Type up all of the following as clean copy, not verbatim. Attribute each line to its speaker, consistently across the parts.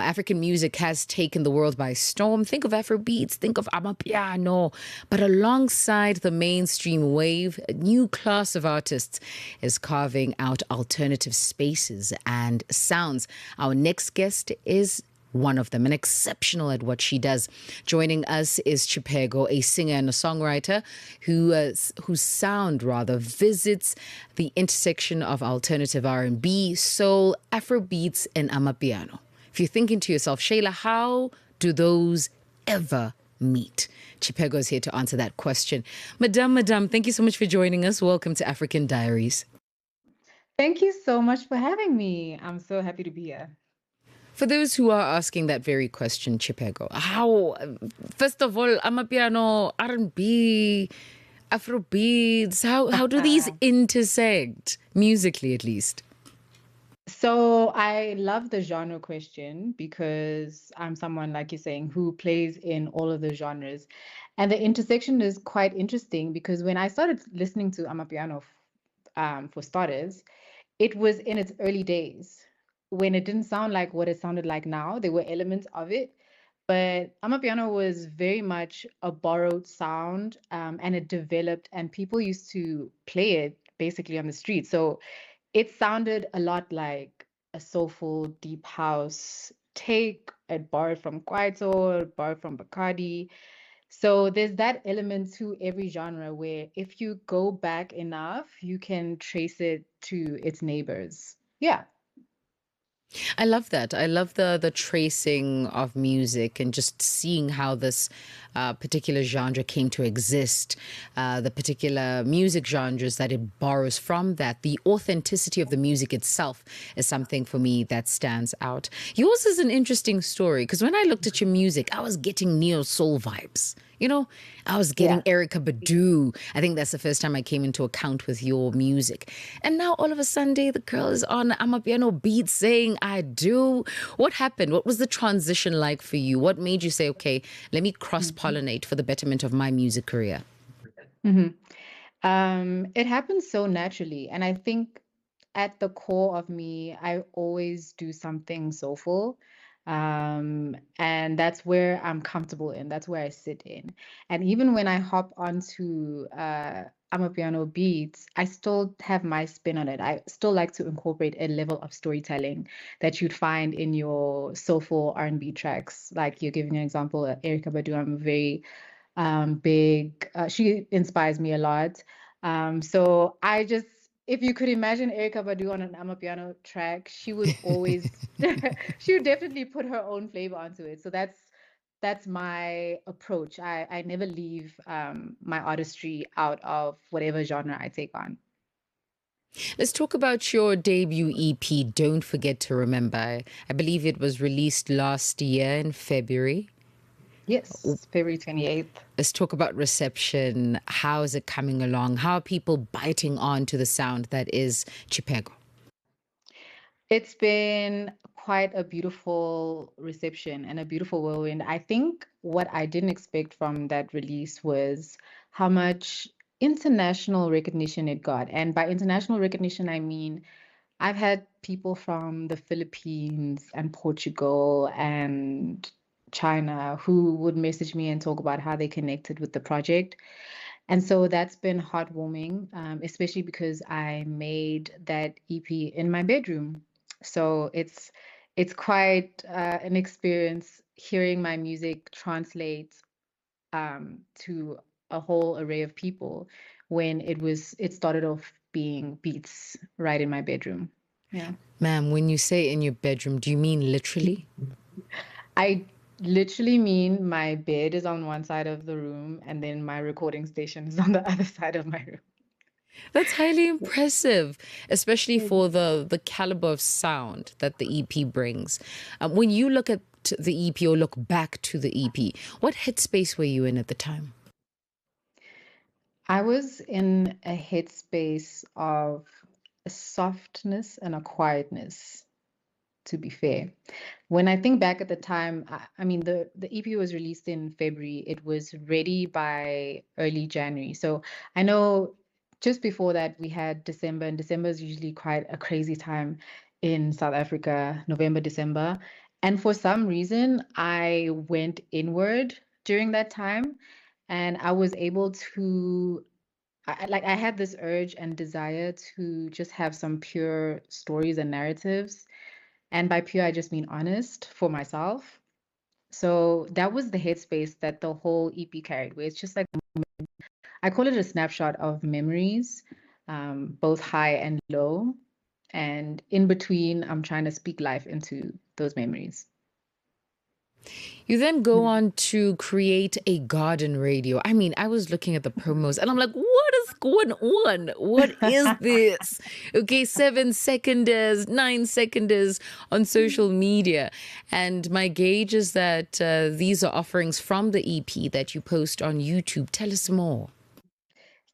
Speaker 1: African music has taken the world by storm. Think of Afrobeats, think of Amapiano. But alongside the mainstream wave, a new class of artists is carving out alternative spaces and sounds. Our next guest is one of them, and exceptional at what she does. Joining us is Chipego, a singer and a songwriter whose sound rather visits the intersection of alternative R&B, soul, Afrobeats, and Amapiano. If you're thinking to yourself, Shayla, how do those ever meet? Chipego's here to answer that question. Madame, thank you so much for joining us. Welcome to African Diaries.
Speaker 2: Thank you so much for having me. I'm so happy to be here.
Speaker 1: For those who are asking that very question, Chipego, how, first of all, Amapiano, R&B, Afrobeats, how do these intersect, musically at least?
Speaker 2: So I love the genre question because I'm someone, like you're saying, who plays in all of the genres. And the intersection is quite interesting because when I started listening to Amapiano, for starters, it was in its early days when it didn't sound like what it sounded like now. There were elements of it, but Amapiano was very much a borrowed sound, and it developed, and people used to play it basically on the street. So it sounded a lot like a soulful, deep house take. It borrowed from Kwaito, it borrowed from Bacardi. So there's that element to every genre where if you go back enough, you can trace it to its neighbors. Yeah.
Speaker 1: I love that. I love the tracing of music and just seeing how this particular genre came to exist, the particular music genres that it borrows from that. The authenticity of the music itself is something for me that stands out. Yours is an interesting story because when I looked at your music, I was getting neo soul vibes. You know, I was getting
Speaker 2: Yeah.
Speaker 1: Erica Badu. I think that's the first time I came into account with your music. And now all of a sudden, the girl is on Amapiano beat saying, I do. What happened? What was the transition like for you? What made you say, okay, let me cross-pollinate for the betterment of my music career?
Speaker 2: hmm It happens so naturally. And I think at the core of me, I always do something soulful. And that's where I'm comfortable in. That's where I sit in. And even when I hop onto Amapiano beats, I still have my spin on it. I still like to incorporate a level of storytelling that you'd find in your soulful R&B tracks. Like you're giving an example, Erykah Badu. I'm very big. She inspires me a lot. So I just, if you could imagine Erykah Badu on an Amapiano track, she would always, she would definitely put her own flavor onto it. So that's my approach. I never leave my artistry out of whatever genre I take on.
Speaker 1: Let's talk about your debut EP, Don't Forget to Remember. I believe it was released last year in February.
Speaker 2: Yes, February 28th.
Speaker 1: Let's talk about reception. How is it coming along? How are people biting on to the sound that is Chipego?
Speaker 2: It's been quite a beautiful reception and a beautiful whirlwind. I think what I didn't expect from that release was how much international recognition it got. And by international recognition, I mean I've had people from the Philippines and Portugal and China who would message me and talk about how they connected with the project. And so that's been heartwarming, especially because I made that EP in my bedroom. So it's quite an experience hearing my music translate to a whole array of people when it started off being beats right in my bedroom. Yeah.
Speaker 1: Ma'am, when you say in your bedroom, do you mean literally?
Speaker 2: I literally mean my bed is on one side of the room and then my recording station is on the other side of my room.
Speaker 1: That's highly impressive, especially for the caliber of sound that the EP brings. When you look at the EP or look back to the EP, what headspace were you in at the time?
Speaker 2: I was in a headspace of a softness and a quietness, to be fair. When I think back at the time, I mean, the EP was released in February. It was ready by early January. So I know just before that, we had December, and December is usually quite a crazy time in South Africa, November, December. And for some reason, I went inward during that time, and I was able to like I had this urge and desire to just have some pure stories and narratives. And by pure, I just mean honest for myself. So that was the headspace that the whole EP carried, where it's just like I call it a snapshot of memories, both high and low. And in between, I'm trying to speak life into those memories.
Speaker 1: You then go on to create a garden radio. I mean, I was looking at the promos and I'm like, what is going on? What is this? Okay, 7 seconders, 9 seconders on social media. And my gauge is that these are offerings from the EP that you post on YouTube. Tell us more.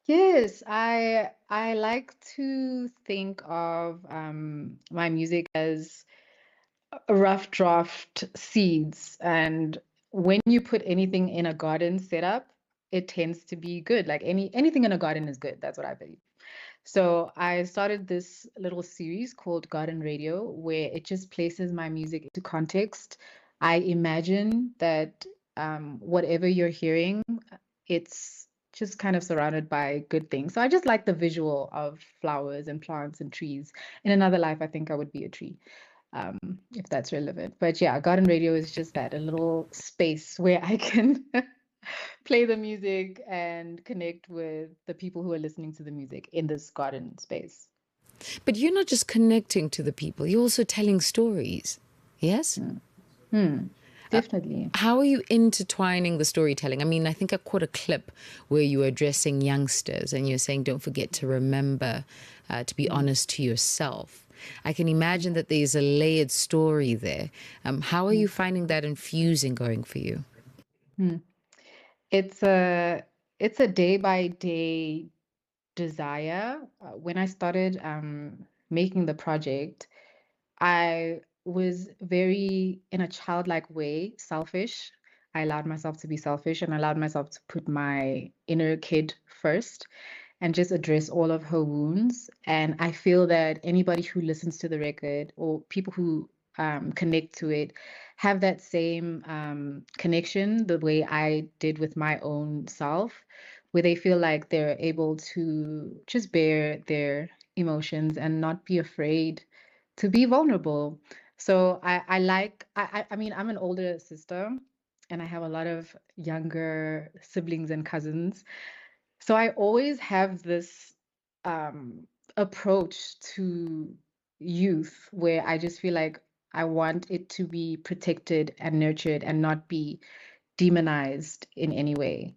Speaker 2: Yes, I like to think of my music as a rough draft seeds, and when you put anything in a garden setup, it tends to be good. Like anything in a garden is good. That's what I believe. So I started this little series called Garden Radio, where it just places my music into context. I imagine that whatever you're hearing, it's just kind of surrounded by good things. So I just like the visual of flowers and plants and trees. In another life, I think I would be a tree, um, if that's relevant. But yeah, garden radio is just that, a little space where I can play the music and connect with the people who are listening to the music in this garden space.
Speaker 1: But you're not just connecting to the people, you're also telling stories. Yes?
Speaker 2: Mm. Hmm. Definitely.
Speaker 1: How are you intertwining the storytelling? I mean, I think I caught a clip where you were addressing youngsters and you're saying, don't forget to remember to be
Speaker 2: Mm.
Speaker 1: honest to yourself. I can imagine that there's a layered story there. How are
Speaker 2: Mm.
Speaker 1: you finding that infusing going for you?
Speaker 2: Mm. It's a it's a day by day desire. When I started making the project, I was very, in a childlike way, selfish. I allowed myself to be selfish and allowed myself to put my inner kid first and just address all of her wounds. And I feel that anybody who listens to the record or people who connect to it have that same connection the way I did with my own self, where they feel like they're able to just bear their emotions and not be afraid to be vulnerable. So I mean, I'm an older sister and I have a lot of younger siblings and cousins. So I always have this approach to youth where I just feel like I want it to be protected and nurtured and not be demonized in any way.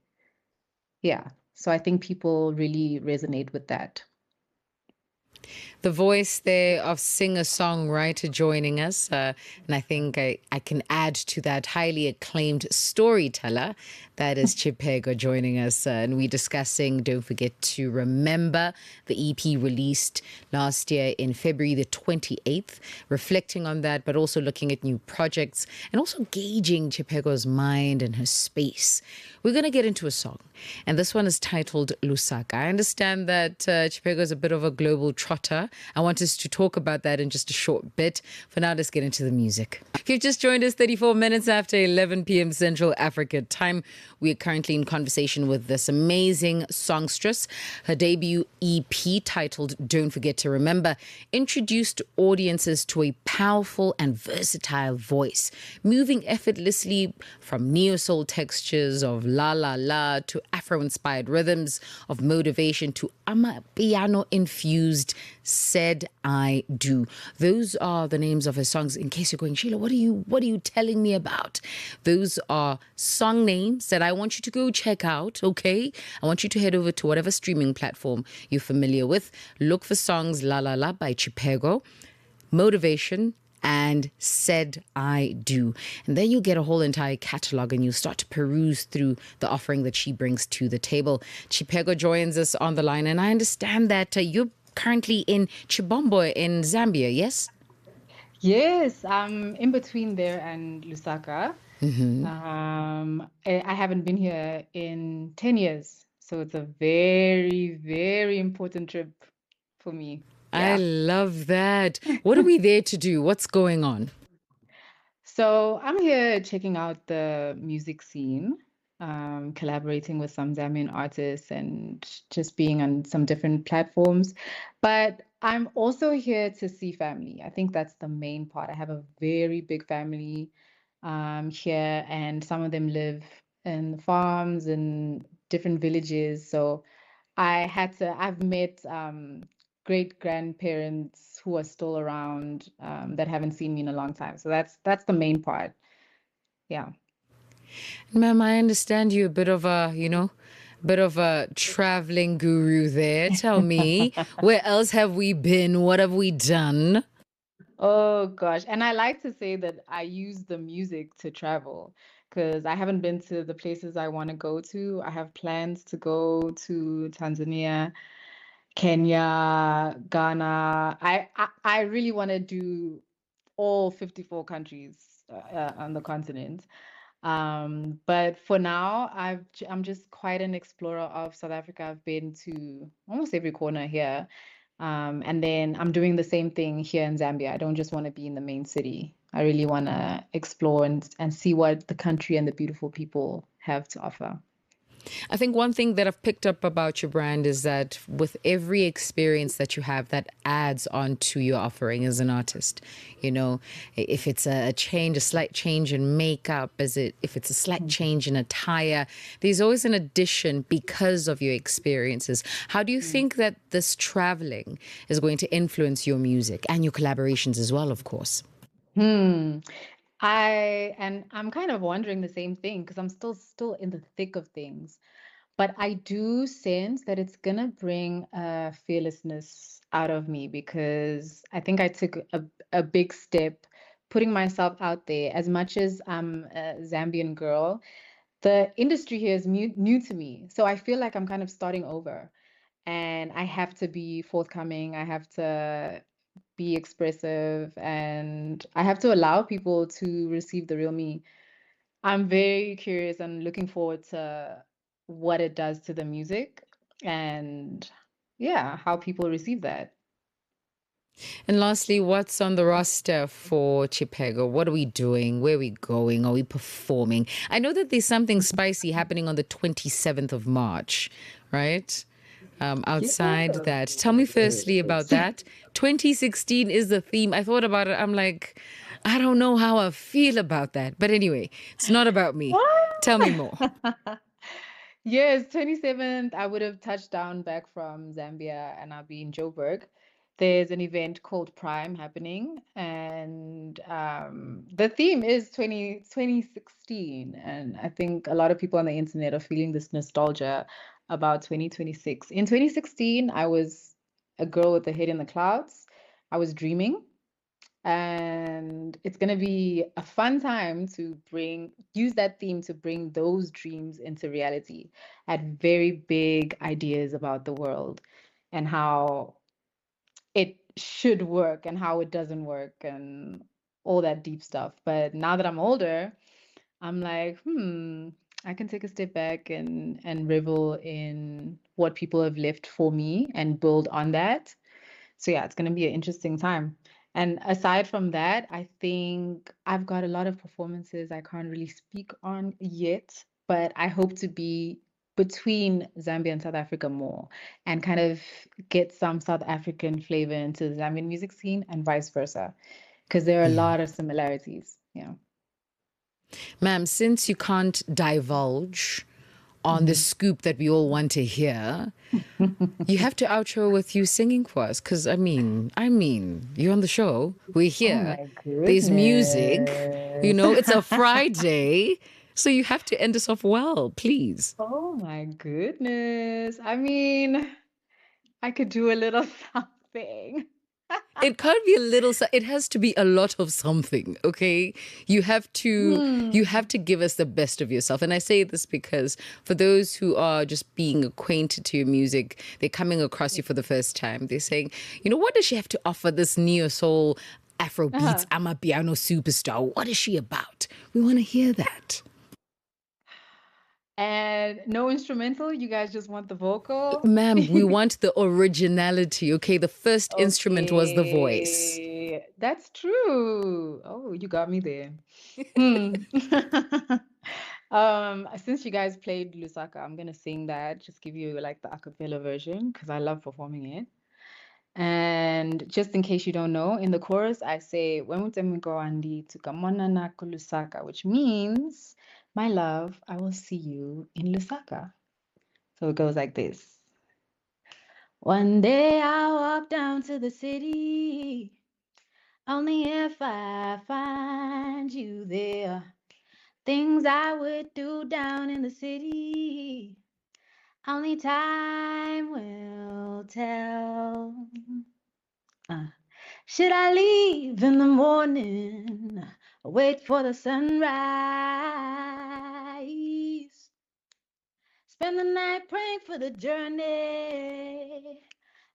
Speaker 2: Yeah. So I think people really resonate with that.
Speaker 1: The voice there of singer-songwriter joining us. And I think I can add to that highly acclaimed storyteller. That is Chipego joining us. And we're discussing, don't forget to remember, the EP released last year in February the 28th, reflecting on that, but also looking at new projects and also gauging Chipego's mind and her space. We're going to get into a song. And this one is titled Lusaka. I understand that Chipego is a bit of a global trotter. I want us to talk about that in just a short bit. For now, let's get into the music. If you've just joined us 34 minutes after 11 p.m. Central Africa time, we are currently in conversation with this amazing songstress. Her debut EP, titled Don't Forget to Remember, introduced audiences to a powerful and versatile voice, moving effortlessly from neo-soul textures of la la la to Afro-inspired rhythms of motivation to piano-infused Said I Do. Those are the names of her songs. In case you're going, Sheila, what are you telling me about? Those are song names that I want you to go check out, okay? I want you to head over to whatever streaming platform you're familiar with. Look for songs La La La by Chipego, Motivation, and Said I Do. And then you'll get a whole entire catalog and you'll start to peruse through the offering that she brings to the table. Chipego joins us on the line, and I understand that you're currently in Chibombo in Zambia, yes?
Speaker 2: Yes, I'm in between there and Lusaka. I haven't been here in 10 years, so it's a very, very important trip for me.
Speaker 1: I
Speaker 2: Yeah.
Speaker 1: love that. What are we there to do? What's going on?
Speaker 2: So I'm here checking out the music scene, collaborating with some Zambian artists and just being on some different platforms. But I'm also here to see family. I think that's the main part. I have a very big family here, and some of them live in farms and different villages. So I've met great grandparents who are still around that haven't seen me in a long time. So that's the main part. Yeah.
Speaker 1: Ma'am, I understand you a bit of a, bit of a traveling guru there. Tell me, where else have we been? What have we done?
Speaker 2: Oh gosh. And I like to say that I use the music to travel because I haven't been to the places I want to go to. I have plans to go to Tanzania, Kenya, Ghana. I really want to do all 54 countries on the continent. But for now, I'm just quite an explorer of South Africa. I've been to almost every corner here. And then I'm doing the same thing here in Zambia. I don't just want to be in the main city. I really want to explore and see what the country and the beautiful people have to offer.
Speaker 1: I think one thing that I've picked up about your brand is that with every experience that you have, that adds on to your offering as an artist. You know, if it's a change, a slight change in makeup, if it's a slight change in attire, there's always an addition because of your experiences. How do you think that this traveling is going to influence your music and your collaborations as well, of course?
Speaker 2: Hmm. I'm kind of wondering the same thing because I'm still in the thick of things. But I do sense that it's gonna bring fearlessness out of me because I think I took a big step putting myself out there. As much as I'm a Zambian girl, the industry here is new to me. So I feel like I'm kind of starting over and I have to be forthcoming. I have to be expressive and I have to allow people to receive the real me. I'm very curious and looking forward to what it does to the music and yeah, how people receive that.
Speaker 1: And lastly, what's on the roster for Chipego? What are we doing? Where are we going? Are we performing? I know that there's something spicy happening on the 27th of March, right?
Speaker 2: Yeah.
Speaker 1: Outside that. Tell me firstly about that. 2016 is the theme. I thought about it. I'm like, I don't know how I feel about that. But anyway, it's not about me. Tell me more.
Speaker 2: Yes, 27th, I would have touched down back from Zambia and I'll be in Joburg. There's an event called Prime happening, and the theme is 2016. And I think a lot of people on the internet are feeling this nostalgia about 2026. In 2016, I was a girl with a head in the clouds. I was dreaming. And it's going to be a fun time to use that theme to bring those dreams into reality. I had very big ideas about the world and how it should work and how it doesn't work and all that deep stuff. But now that I'm older, I'm like, I can take a step back and revel in what people have left for me and build on that. So yeah, it's going to be an interesting time. And aside from that, I think I've got a lot of performances I can't really speak on yet, but I hope to be between Zambia and South Africa more and kind of get some South African flavor into the Zambian music scene and vice versa, because there are a
Speaker 1: Yeah.
Speaker 2: lot of similarities. Yeah.
Speaker 1: Ma'am, since you can't divulge on the scoop that we all want to hear, you have to outro with you singing for us. Because you're on the show. We're
Speaker 2: Oh
Speaker 1: here.
Speaker 2: my
Speaker 1: There's music. You
Speaker 2: goodness.
Speaker 1: know, it's a Friday. So you have to end us off well, please.
Speaker 2: Oh my goodness. I mean, I could do a little something.
Speaker 1: It can't be a little, it has to be a lot of something, okay? You have to you
Speaker 2: Hmm.
Speaker 1: have to give us the best of yourself. And I say this because for those who are just being acquainted to your music, they're coming across you for the first time. They're saying, what does she have to offer this neo soul Afrobeats
Speaker 2: Uh-huh.
Speaker 1: Amapiano superstar? What is she about? We want to hear that.
Speaker 2: And no instrumental, you guys just want the vocal?
Speaker 1: Ma'am, we want the originality, okay? The first instrument was the voice.
Speaker 2: Okay, That's true. Oh, you got me there. Hmm. Since you guys played Lusaka, I'm gonna sing that. Just give you like the a cappella version because I love performing it. And just in case you don't know, in the chorus I say "Wemutemi tukamona na Lusaka," which means, "My love, I will see you in Lusaka." So it goes like this. One day I'll walk down to the city, only if I find you there. Things I would do down in the city, only time will tell. Should I leave in the morning, or wait for the sunrise? Spend the night praying for the journey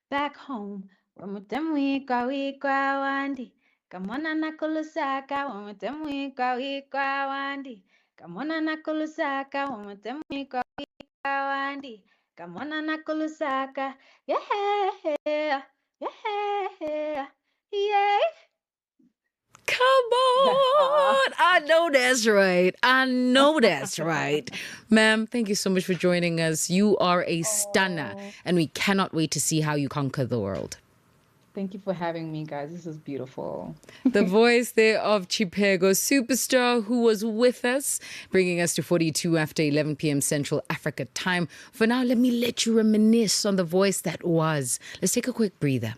Speaker 2: back home. Wamutemwikwa wikwa wandi. Kamona nakulusaka, wamutemwikwa wikwa wandi. Kamona nakulusaka, wamutemwikwa wikwa wandi. Kamona nakulusaka, yeah, yeah, yeah.
Speaker 1: Come on. I know that's right. I know that's right. Ma'am, thank you so much for joining us. You are a stunner,
Speaker 2: Oh,
Speaker 1: and we cannot wait to see how you conquer the world.
Speaker 2: thank you for having me, guys. This is beautiful.
Speaker 1: The voice there of Chipego, superstar, who was with us, bringing us to 42 after 11 p.m. Central Africa time. For now, let me let you reminisce on the voice that was. Let's take a quick breather.